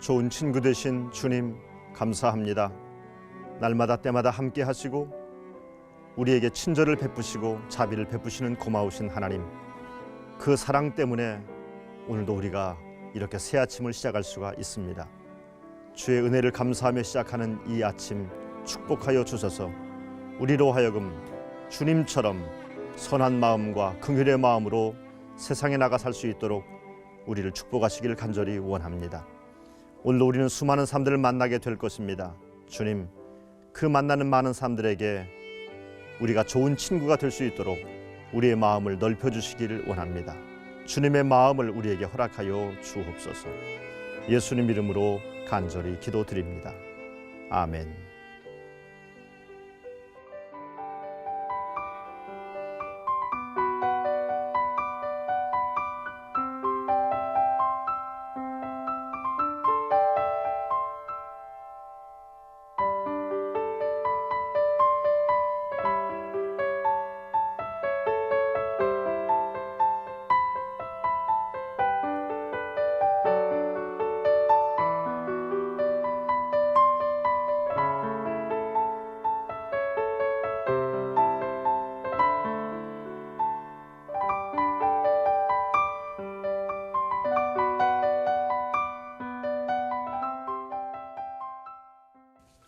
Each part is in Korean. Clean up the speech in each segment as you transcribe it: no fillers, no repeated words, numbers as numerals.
좋은 친구 되신 주님 감사합니다. 날마다 때마다 함께 하시고 우리에게 친절을 베푸시고 자비를 베푸시는 고마우신 하나님, 그 사랑 때문에 오늘도 우리가 이렇게 새 아침을 시작할 수가 있습니다. 주의 은혜를 감사하며 시작하는 이 아침 축복하여 주셔서 우리로 하여금 주님처럼 선한 마음과 긍휼의 마음으로 세상에 나가 살 수 있도록 우리를 축복하시길 간절히 원합니다. 오늘도 우리는 수많은 사람들을 만나게 될 것입니다. 주님, 그 만나는 많은 사람들에게 우리가 좋은 친구가 될 수 있도록 우리의 마음을 넓혀주시기를 원합니다. 주님의 마음을 우리에게 허락하여 주옵소서. 예수님 이름으로 간절히 기도드립니다. 아멘.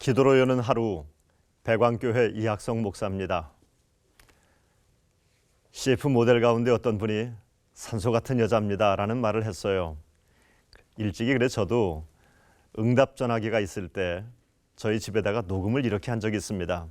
기도로 여는 하루, 배광교회 이학성 목사입니다. CF 모델 가운데 어떤 분이 산소 같은 여자입니다 라는 말을 했어요. 일찍이 그래 저도 응답 전화기가 있을 때 저희 집에다가 녹음을 이렇게 한 적이 있습니다.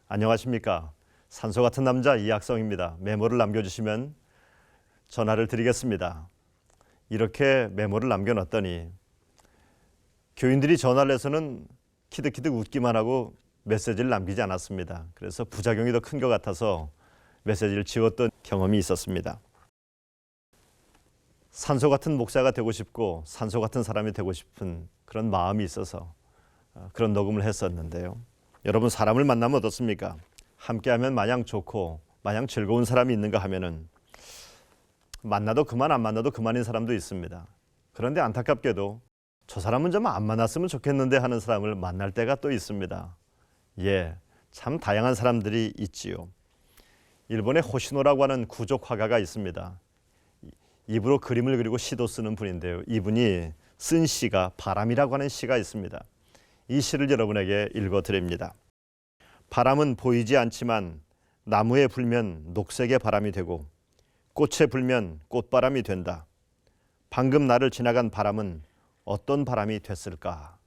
안녕하십니까, 산소 같은 남자 이학성입니다. 메모를 남겨주시면 전화를 드리겠습니다. 이렇게 메모를 남겨놨더니 교인들이 전화를 해서는 키득키득 웃기만 하고 메시지를 남기지 않았습니다. 그래서 부작용이 더 큰 것 같아서 메시지를 지웠던 경험이 있었습니다. 산소 같은 목사가 되고 싶고 산소 같은 사람이 되고 싶은 그런 마음이 있어서 그런 녹음을 했었는데요. 여러분, 사람을 만나면 어떻습니까? 함께하면 마냥 좋고 마냥 즐거운 사람이 있는가 하면은 만나도 그만 안 만나도 그만인 사람도 있습니다. 그런데 안타깝게도 저 사람은 좀 안 만났으면 좋겠는데 하는 사람을 만날 때가 또 있습니다. 참 다양한 사람들이 있지요. 일본에 호시노라고 하는 구족 화가가 있습니다. 입으로 그림을 그리고 시도 쓰는 분인데요. 이분이 쓴 시가 바람이라고 하는 시가 있습니다. 이 시를 여러분에게 읽어드립니다. 바람은 보이지 않지만 나무에 불면 녹색의 바람이 되고 꽃에 불면 꽃바람이 된다. 방금 나를 지나간 바람은 어떤 바람이 됐을까?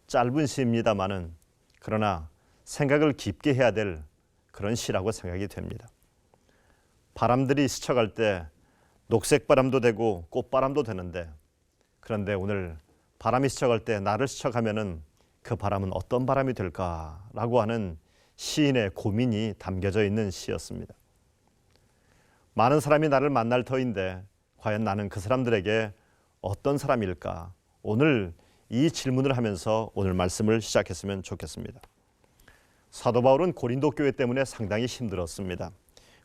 짧은 시입니다마는 그러나 생각을 깊게 해야 될 그런 시라고 생각이 됩니다. 바람들이 스쳐갈 때 녹색 바람도 되고 꽃바람도 되는데, 그런데 오늘 바람이 스쳐갈 때 나를 스쳐가면은 그 바람은 어떤 바람이 될까라고 하는 시인의 고민이 담겨져 있는 시였습니다. 많은 사람이 나를 만날 터인데 과연 나는 그 사람들에게 어떤 사람일까? 오늘 이 질문을 하면서 오늘 말씀을 시작했으면 좋겠습니다. 사도 바울은 고린도 교회 때문에 상당히 힘들었습니다.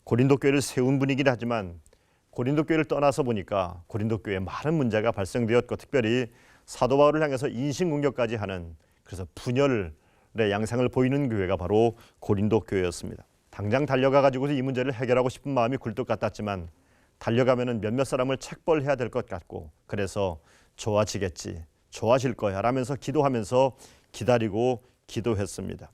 고린도 교회를 세운 분이긴 하지만 고린도 교회를 떠나서 보니까 고린도 교회에 많은 문제가 발생되었고, 특별히 사도 바울을 향해서 인신공격까지 하는, 그래서 분열의 양상을 보이는 교회가 바로 고린도 교회였습니다. 당장 달려가 가지고 이 문제를 해결하고 싶은 마음이 굴뚝 같았지만 달려가면은 몇몇 사람을 책벌해야 될 것 같고, 그래서 좋아지겠지, 좋아질 거야 라면서 기도하면서 기다리고 기도했습니다.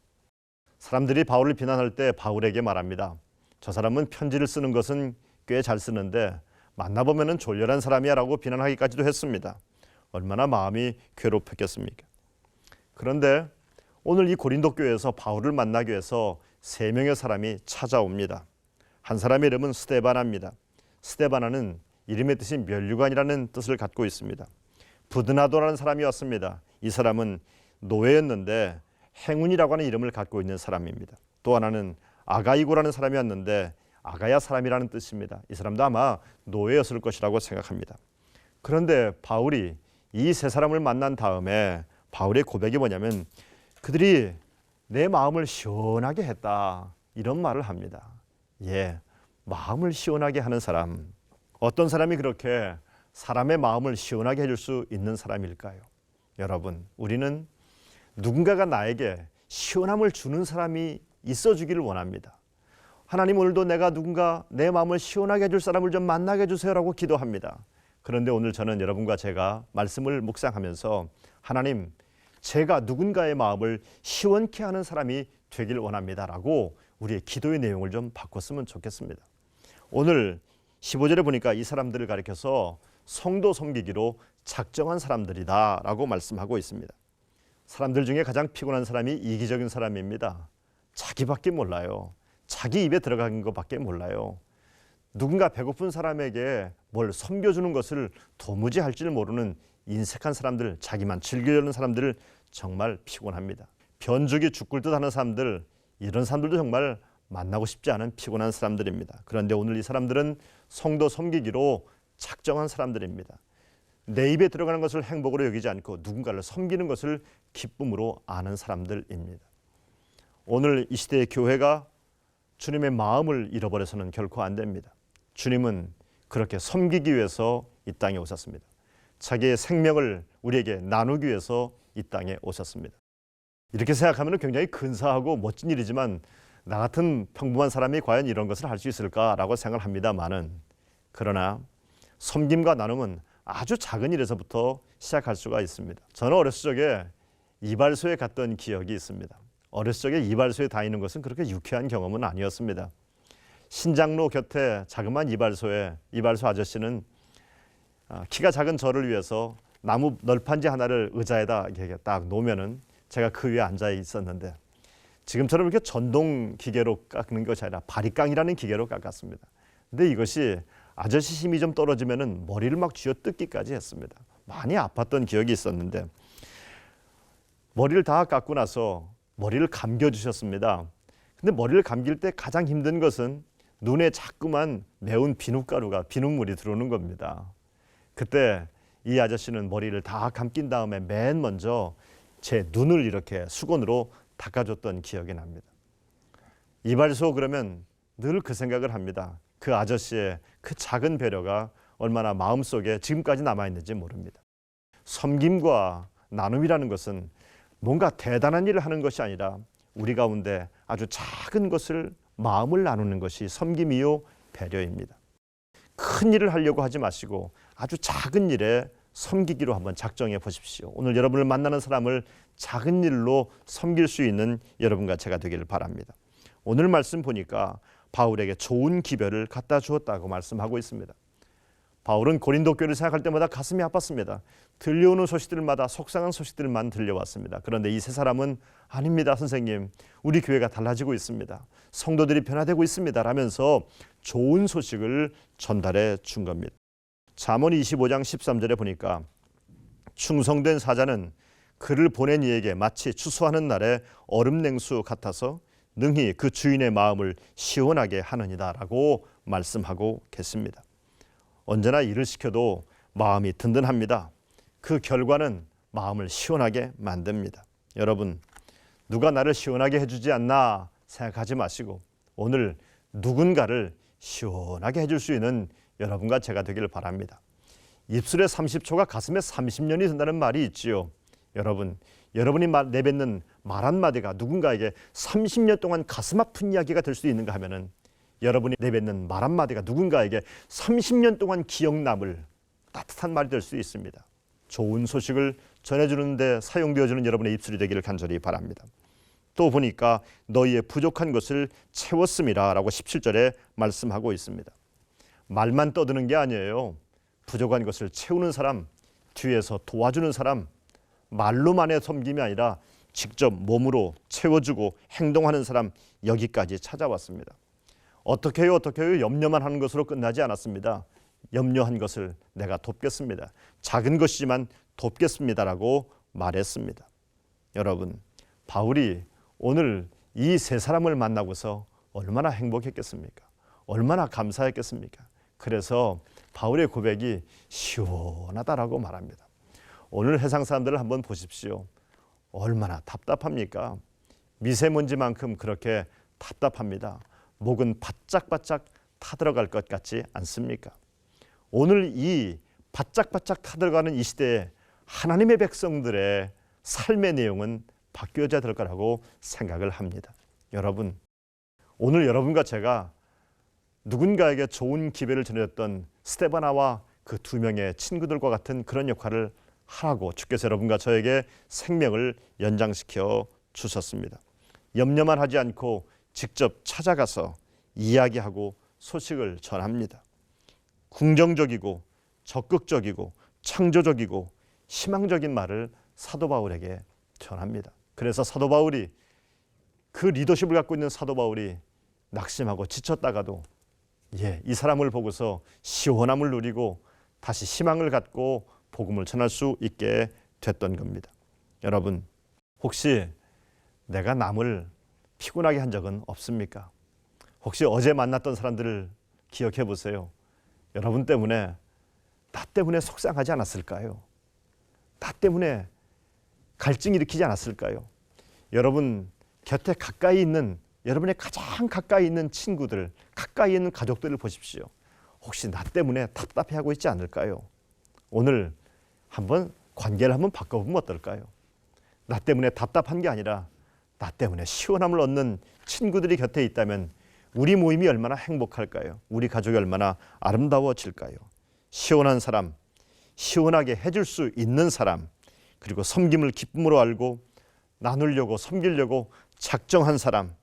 사람들이 바울을 비난할 때 바울에게 말합니다. 저 사람은 편지를 쓰는 것은 꽤 잘 쓰는데 만나보면은 졸렬한 사람이야 라고 비난하기까지도 했습니다. 얼마나 마음이 괴롭혔겠습니까? 그런데 오늘 이 고린도 교회에서 바울을 만나기 위해서 3명의 사람이 찾아옵니다. 한 사람의 이름은 스데바나입니다. 스데바나는 이름의 뜻이 면류관이라는 뜻을 갖고 있습니다. 부드나도라는 사람이 왔습니다. 이 사람은 노예였는데 행운이라고 하는 이름을 갖고 있는 사람입니다. 또 하나는 아가이고라는 사람이 왔는데 아가야 사람이라는 뜻입니다. 이 사람도 아마 노예였을 것이라고 생각합니다. 그런데 바울이 이 3사람을 만난 다음에 바울의 고백이 뭐냐면 그들이 내 마음을 시원하게 했다, 이런 말을 합니다. 마음을 시원하게 하는 사람, 어떤 사람이 그렇게 사람의 마음을 시원하게 해줄 수 있는 사람일까요? 여러분, 우리는 누군가가 나에게 시원함을 주는 사람이 있어 주기를 원합니다. 하나님, 오늘도 내가 누군가 내 마음을 시원하게 해줄 사람을 좀 만나게 해주세요라고 기도합니다. 그런데 오늘 저는 여러분과 제가 말씀을 묵상하면서 하나님, 제가 누군가의 마음을 시원케 하는 사람이 되길 원합니다라고 우리의 기도의 내용을 좀 바꿨으면 좋겠습니다. 오늘 15절에 보니까 이 사람들을 가리켜서 성도 섬기기로 작정한 사람들이다 라고 말씀하고 있습니다. 사람들 중에 가장 피곤한 사람이 이기적인 사람입니다. 자기밖에 몰라요. 자기 입에 들어간 것밖에 몰라요. 누군가 배고픈 사람에게 뭘 섬겨주는 것을 도무지 할 줄 모르는 인색한 사람들, 자기만 즐기려는 사람들을 정말 피곤합니다. 변죽이 죽을 듯 하는 사람들, 이런 사람들도 정말 만나고 싶지 않은 피곤한 사람들입니다. 그런데 오늘 이 사람들은 성도 섬기기로 작정한 사람들입니다. 내 입에 들어가는 것을 행복으로 여기지 않고 누군가를 섬기는 것을 기쁨으로 아는 사람들입니다. 오늘 이 시대의 교회가 주님의 마음을 잃어버려서는 결코 안 됩니다. 주님은 그렇게 섬기기 위해서 이 땅에 오셨습니다. 자기의 생명을 우리에게 나누기 위해서 이 땅에 오셨습니다. 이렇게 생각하면 굉장히 근사하고 멋진 일이지만 나 같은 평범한 사람이 과연 이런 것을 할 수 있을까라고 생각을 합니다만은, 그러나 섬김과 나눔은 아주 작은 일에서부터 시작할 수가 있습니다. 저는 어렸을 적에 이발소에 갔던 기억이 있습니다. 어렸을 적에 이발소에 다니는 것은 그렇게 유쾌한 경험은 아니었습니다. 신장로 곁에 자그마한 이발소에 이발소 아저씨는 키가 작은 저를 위해서 나무 널판지 하나를 의자에다 이렇게 딱 놓으면은 제가 그 위에 앉아 있었는데, 지금처럼 이렇게 전동 기계로 깎는 것이 아니라 바리깡이라는 기계로 깎았습니다. 근데 이것이 아저씨 힘이 좀 떨어지면은 머리를 막 쥐어뜯기까지 했습니다. 많이 아팠던 기억이 있었는데, 머리를 다 깎고 나서 머리를 감겨주셨습니다. 근데 머리를 감길 때 가장 힘든 것은 눈에 자꾸만 매운 비눗가루가, 비눗물이 들어오는 겁니다. 그때 이 아저씨는 머리를 다 감긴 다음에 맨 먼저 제 눈을 이렇게 수건으로 닦아줬던 기억이 납니다. 이발소 그러면 늘 그 생각을 합니다. 그 아저씨의 그 작은 배려가 얼마나 마음속에 지금까지 남아있는지 모릅니다. 섬김과 나눔이라는 것은 뭔가 대단한 일을 하는 것이 아니라 우리 가운데 아주 작은 것을, 마음을 나누는 것이 섬김이요 배려입니다. 큰 일을 하려고 하지 마시고 아주 작은 일에 섬기기로 한번 작정해 보십시오. 오늘 여러분을 만나는 사람을 작은 일로 섬길 수 있는 여러분과 제가 되기를 바랍니다. 오늘 말씀 보니까 바울에게 좋은 기별을 갖다 주었다고 말씀하고 있습니다. 바울은 고린도 교회를 생각할 때마다 가슴이 아팠습니다. 들려오는 소식들마다 속상한 소식들만 들려왔습니다. 그런데 이 세 사람은 아닙니다, 선생님. 우리 교회가 달라지고 있습니다. 성도들이 변화되고 있습니다. 라면서 좋은 소식을 전달해 준 겁니다. 잠언 25장 13절에 보니까 충성된 사자는 그를 보낸 이에게 마치 추수하는 날의 얼음 냉수 같아서 능히 그 주인의 마음을 시원하게 하느니라 라고 말씀하고 계십니다. 언제나 일을 시켜도 마음이 든든합니다. 그 결과는 마음을 시원하게 만듭니다. 여러분, 누가 나를 시원하게 해주지 않나 생각하지 마시고 오늘 누군가를 시원하게 해줄 수 있는 여러분과 제가 되기를 바랍니다. 입술에 30초가 가슴에 30년이 든다는 말이 있지요. 여러분, 여러분이 내뱉는 말 한마디가 누군가에게 30년 동안 가슴 아픈 이야기가 될 수 있는가 하면은 여러분이 내뱉는 말 한마디가 누군가에게 30년 동안 기억 남을 따뜻한 말이 될 수 있습니다. 좋은 소식을 전해주는 데 사용되어지는 여러분의 입술이 되기를 간절히 바랍니다. 또 보니까 너희의 부족한 것을 채웠음이라 라고 17절에 말씀하고 있습니다. 말만 떠드는 게 아니에요. 부족한 것을 채우는 사람, 뒤에서 도와주는 사람, 말로만의 섬김이 아니라 직접 몸으로 채워주고 행동하는 사람, 여기까지 찾아왔습니다. 어떻게 해요 염려만 하는 것으로 끝나지 않았습니다. 염려한 것을 내가 돕겠습니다. 작은 것이지만 돕겠습니다라고 말했습니다. 여러분, 바울이 오늘 이 세 사람을 만나고서 얼마나 행복했겠습니까? 얼마나 감사했겠습니까? 그래서 바울의 고백이 시원하다라고 말합니다. 오늘 세상 사람들을 한번 보십시오. 얼마나 답답합니까? 미세먼지만큼 그렇게 답답합니다. 목은 바짝바짝 타들어갈 것 같지 않습니까? 오늘 이 바짝바짝 타들어가는 이 시대에 하나님의 백성들의 삶의 내용은 바뀌어져야 될 거라고 생각을 합니다. 여러분, 오늘 여러분과 제가 누군가에게 좋은 기회를 전해줬던 스테바나와 그 두 명의 친구들과 같은 그런 역할을 하라고 주께서 여러분과 저에게 생명을 연장시켜 주셨습니다. 염려만 하지 않고 직접 찾아가서 이야기하고 소식을 전합니다. 긍정적이고 적극적이고 창조적이고 희망적인 말을 사도 바울에게 전합니다. 그래서 사도 바울이 그 리더십을 갖고 있는 사도 바울이 낙심하고 지쳤다가도 이 사람을 보고서 시원함을 누리고 다시 희망을 갖고 복음을 전할 수 있게 됐던 겁니다. 여러분, 혹시 내가 남을 피곤하게 한 적은 없습니까? 혹시 어제 만났던 사람들을 기억해 보세요. 여러분 때문에, 나 때문에 속상하지 않았을까요? 나 때문에 갈증 일으키지 않았을까요? 여러분 곁에 가까이 있는, 여러분의 가장 가까이 있는 친구들, 가까이 있는 가족들을 보십시오. 혹시 나 때문에 답답해하고 있지 않을까요? 오늘 한번 관계를 한번 바꿔보면 어떨까요? 나 때문에 답답한 게 아니라 나 때문에 시원함을 얻는 친구들이 곁에 있다면 우리 모임이 얼마나 행복할까요? 우리 가족이 얼마나 아름다워질까요? 시원한 사람, 시원하게 해줄 수 있는 사람, 그리고 섬김을 기쁨으로 알고 나누려고 섬기려고 작정한 사람,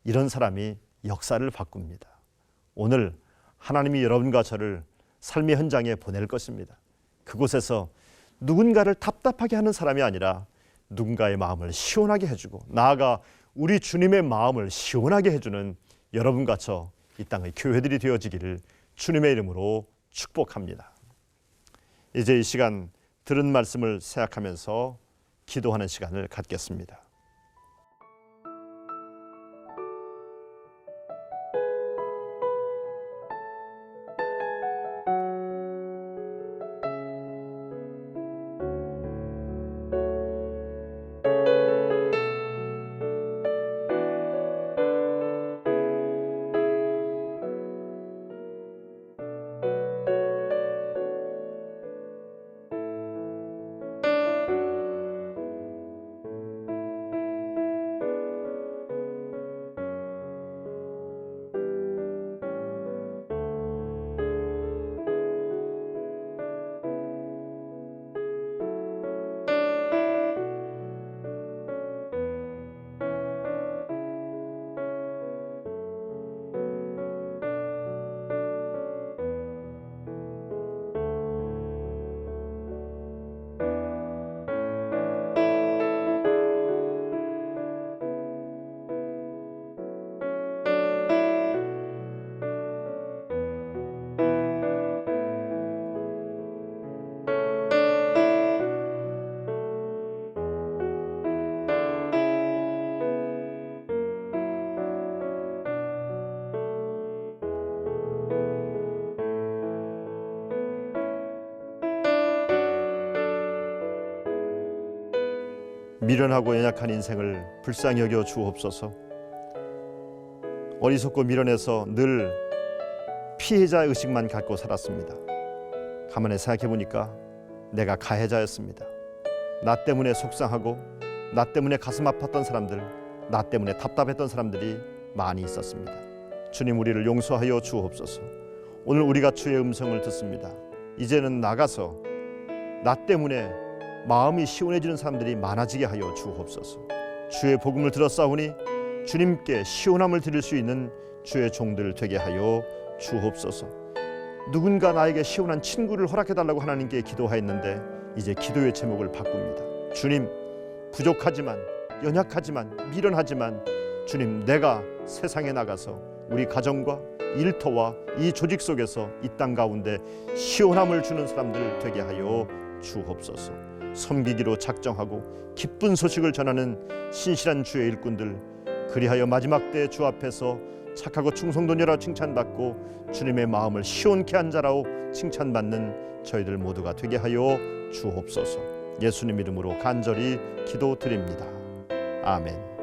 이런 사람이 역사를 바꿉니다. 오늘 하나님이 여러분과 저를 삶의 현장에 보낼 것입니다. 그곳에서 누군가를 답답하게 하는 사람이 아니라 누군가의 마음을 시원하게 해주고, 나아가 우리 주님의 마음을 시원하게 해주는 여러분과 저 이 땅의 교회들이 되어지기를 주님의 이름으로 축복합니다. 이제 이 시간 들은 말씀을 생각하면서 기도하는 시간을 갖겠습니다. 미련하고 연약한 인생을 불쌍히 여겨 주옵소서. 어리석고 미련해서 늘 피해자 의식만 갖고 살았습니다. 가만히 생각해 보니까 내가 가해자였습니다. 나 때문에 속상하고 나 때문에 가슴 아팠던 사람들, 나 때문에 답답했던 사람들이 많이 있었습니다. 주님, 우리를 용서하여 주옵소서. 오늘 우리가 주의 음성을 듣습니다. 이제는 나가서 나 때문에 마음이 시원해지는 사람들이 많아지게 하여 주옵소서. 주의 복음을 들었사오니 주님께 시원함을 드릴 수 있는 주의 종들 되게 하여 주옵소서. 누군가 나에게 시원한 친구를 허락해달라고 하나님께 기도하였는데 이제 기도의 제목을 바꿉니다. 주님, 부족하지만, 연약하지만, 미련하지만 주님, 내가 세상에 나가서 우리 가정과 일터와 이 조직 속에서 이 땅 가운데 시원함을 주는 사람들 되게 하여 주옵소서. 섬기기로 작정하고 기쁜 소식을 전하는 신실한 주의 일꾼들, 그리하여 마지막 때 주 앞에서 착하고 충성도녀라 칭찬받고 주님의 마음을 시원케 한 자라고 칭찬받는 저희들 모두가 되게 하여 주옵소서. 예수님 이름으로 간절히 기도드립니다. 아멘.